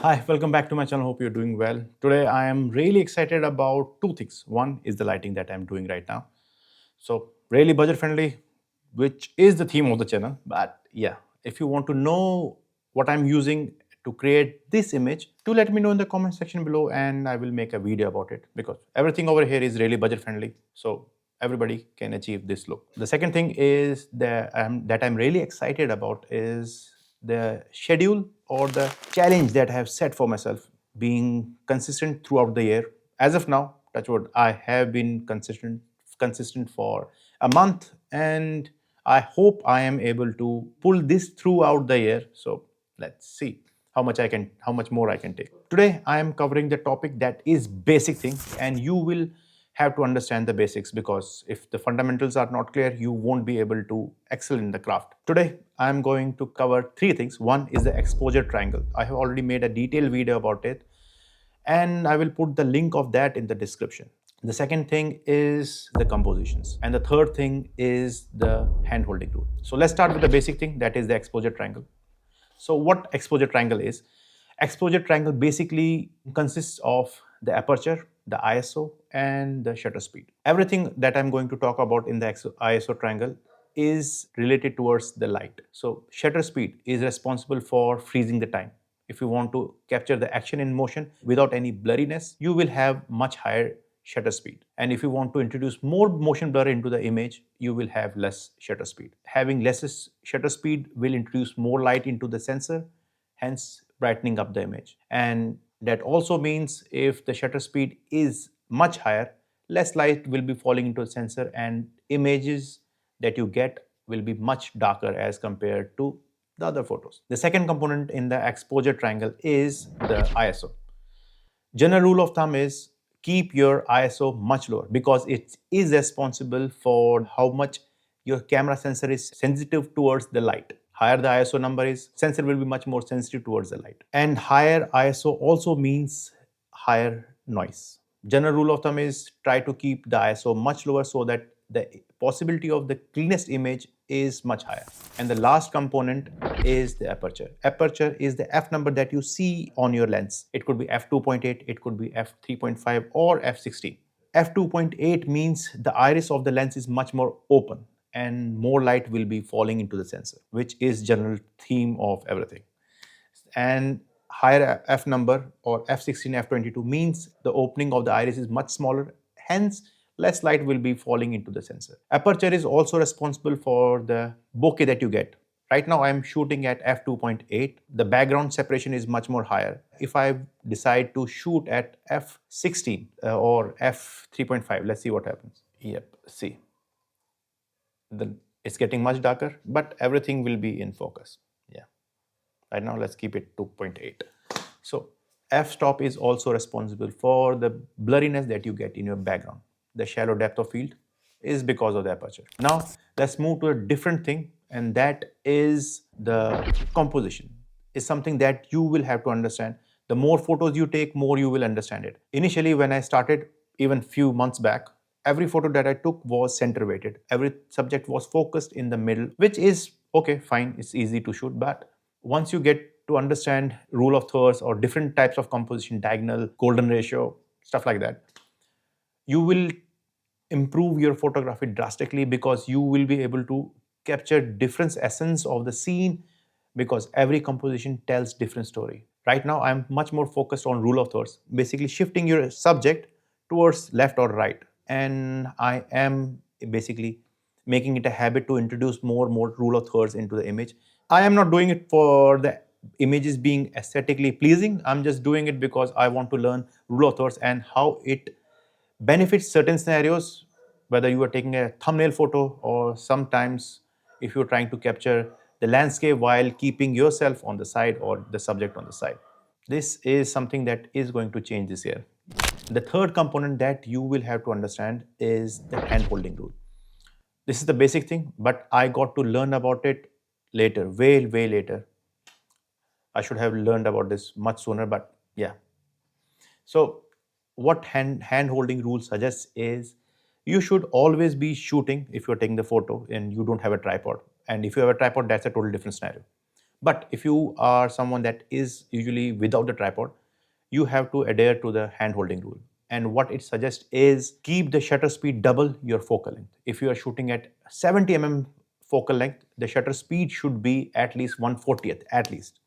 Hi, welcome back to my channel. Hope you're doing well. Today I am really excited about two things. One is the lighting that I'm doing right now. So really budget friendly, which is the theme of the channel. But yeah, if you want to know what I'm using to create this image, do let me know in the comment section below and I will make a video about it because everything over here is really budget friendly. So everybody can achieve this look. The second thing is that I'm really excited about is the schedule or the challenge that I have set for myself being consistent throughout the year. As of now, touch wood, I have been consistent for a month and I hope I am able to pull this throughout the year. So let's see how much more I can take. Today I am covering the topic that is basic thing and you will have to understand the basics because if the fundamentals are not clear, you won't be able to excel in the craft. Today, I am going to cover three things. One is the exposure triangle. I have already made a detailed video about it and I will put the link of that in the description. The second thing is the compositions. And the third thing is the hand-holding rule. So let's start with the basic thing, that is the exposure triangle. So what exposure triangle is? Exposure triangle basically consists of the aperture, the ISO, and the shutter speed. Everything that I'm going to talk about in the ISO triangle is related towards the light. So shutter speed is responsible for freezing the time. If you want to capture the action in motion without any blurriness, you will have much higher shutter speed. And if you want to introduce more motion blur into the image, you will have less shutter speed. Having less shutter speed will introduce more light into the sensor, hence brightening up the image. And that also means if the shutter speed is much higher, less light will be falling into the sensor and images that you get will be much darker as compared to the other photos. The second component in the exposure triangle is the ISO. General rule of thumb is keep your ISO much lower because it is responsible for how much your camera sensor is sensitive towards the light. Higher the ISO number is, sensor will be much more sensitive towards the light. And higher ISO also means higher noise. General rule of thumb is try to keep the ISO much lower so that the possibility of the cleanest image is much higher. And the last component is the aperture. Aperture is the f number that you see on your lens. It could be f2.8, it could be f3.5 or f16. f2.8 means the iris of the lens is much more open and more light will be falling into the sensor, which is general theme of everything. And higher f number or f16, f22 means the opening of the iris is much smaller, hence less light will be falling into the sensor. Aperture is also responsible for the bokeh that you get. Right now I am shooting at f2.8. The background separation is much more higher. If I decide to shoot at f16 or f3.5, let's see what happens. Yep, see. It's getting much darker, but everything will be in focus. Yeah. Right now, let's keep it 2.8. So f-stop is also responsible for the blurriness that you get in your background. The shallow depth of field is because of the aperture. Now, let's move to a different thing, and that is the composition. Is something that you will have to understand. The more photos you take, more you will understand it. Initially, when I started, even few months back, every photo that I took was center weighted. Every subject was focused in the middle, which is okay, fine, it's easy to shoot. But once you get to understand rule of thirds or different types of composition, diagonal, golden ratio, stuff like that, you will improve your photography drastically because you will be able to capture different essence of the scene because every composition tells different story. Right now, I'm much more focused on rule of thirds, basically shifting your subject towards left or right. And I am basically making it a habit to introduce more rule of thirds into the image. I am not doing it for the images being aesthetically pleasing. I'm just doing it because I want to learn rule of thirds and how it benefits certain scenarios, whether you are taking a thumbnail photo or sometimes if you're trying to capture the landscape while keeping yourself on the side or the subject on the side. This is something that is going to change this year. The third component that you will have to understand is the hand-holding rule. This is the basic thing, but I got to learn about it later, way later. I should have learned about this much sooner, but yeah. So what hand-holding rule suggests is you should always be shooting if you're taking the photo and you don't have a tripod. And if you have a tripod, that's a totally different scenario. But if you are someone that is usually without the tripod, you have to adhere to the hand holding rule. And what it suggests is keep the shutter speed double your focal length. If you are shooting at 70 mm focal length, the shutter speed should be at least 1/40th, at least.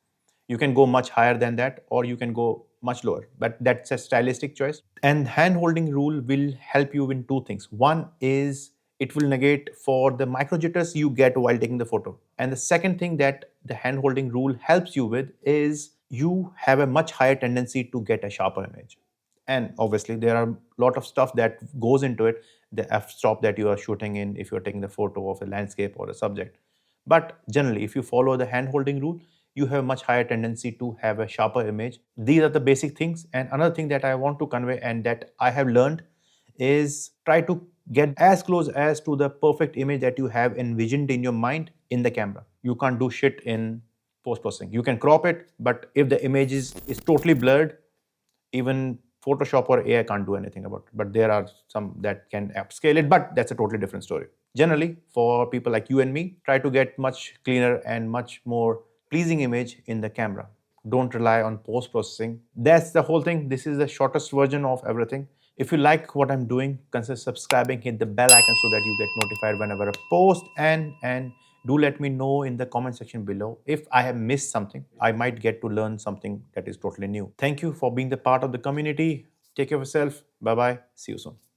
You can go much higher than that, or you can go much lower, but that's a stylistic choice. And hand holding rule will help you in two things. One is it will negate for the micro jitters you get while taking the photo. And the second thing that the hand holding rule helps you with is you have a much higher tendency to get a sharper image. And obviously there are a lot of stuff that goes into it, the f-stop that you are shooting in if you're taking the photo of a landscape or a subject. But generally, if you follow the hand holding rule, you have a much higher tendency to have a sharper image. These are the basic things. And another thing that I want to convey and that I have learned is try to get as close as to the perfect image that you have envisioned in your mind in the camera. You can't do shit in post processing. You can crop it, but if the image is totally blurred, even Photoshop or AI can't do anything about it. But there are some that can upscale it, but that's a totally different story. Generally, for people like you and me, try to get much cleaner and much more pleasing image in the camera. Don't rely on post processing. That's the whole thing. This is the shortest version of everything. If you like what I'm doing, consider subscribing, hit the bell icon so that you get notified whenever I post, and do let me know in the comment section below if I have missed something. I might get to learn something that is totally new. Thank you for being the part of the community. Take care of yourself. Bye bye. See you soon.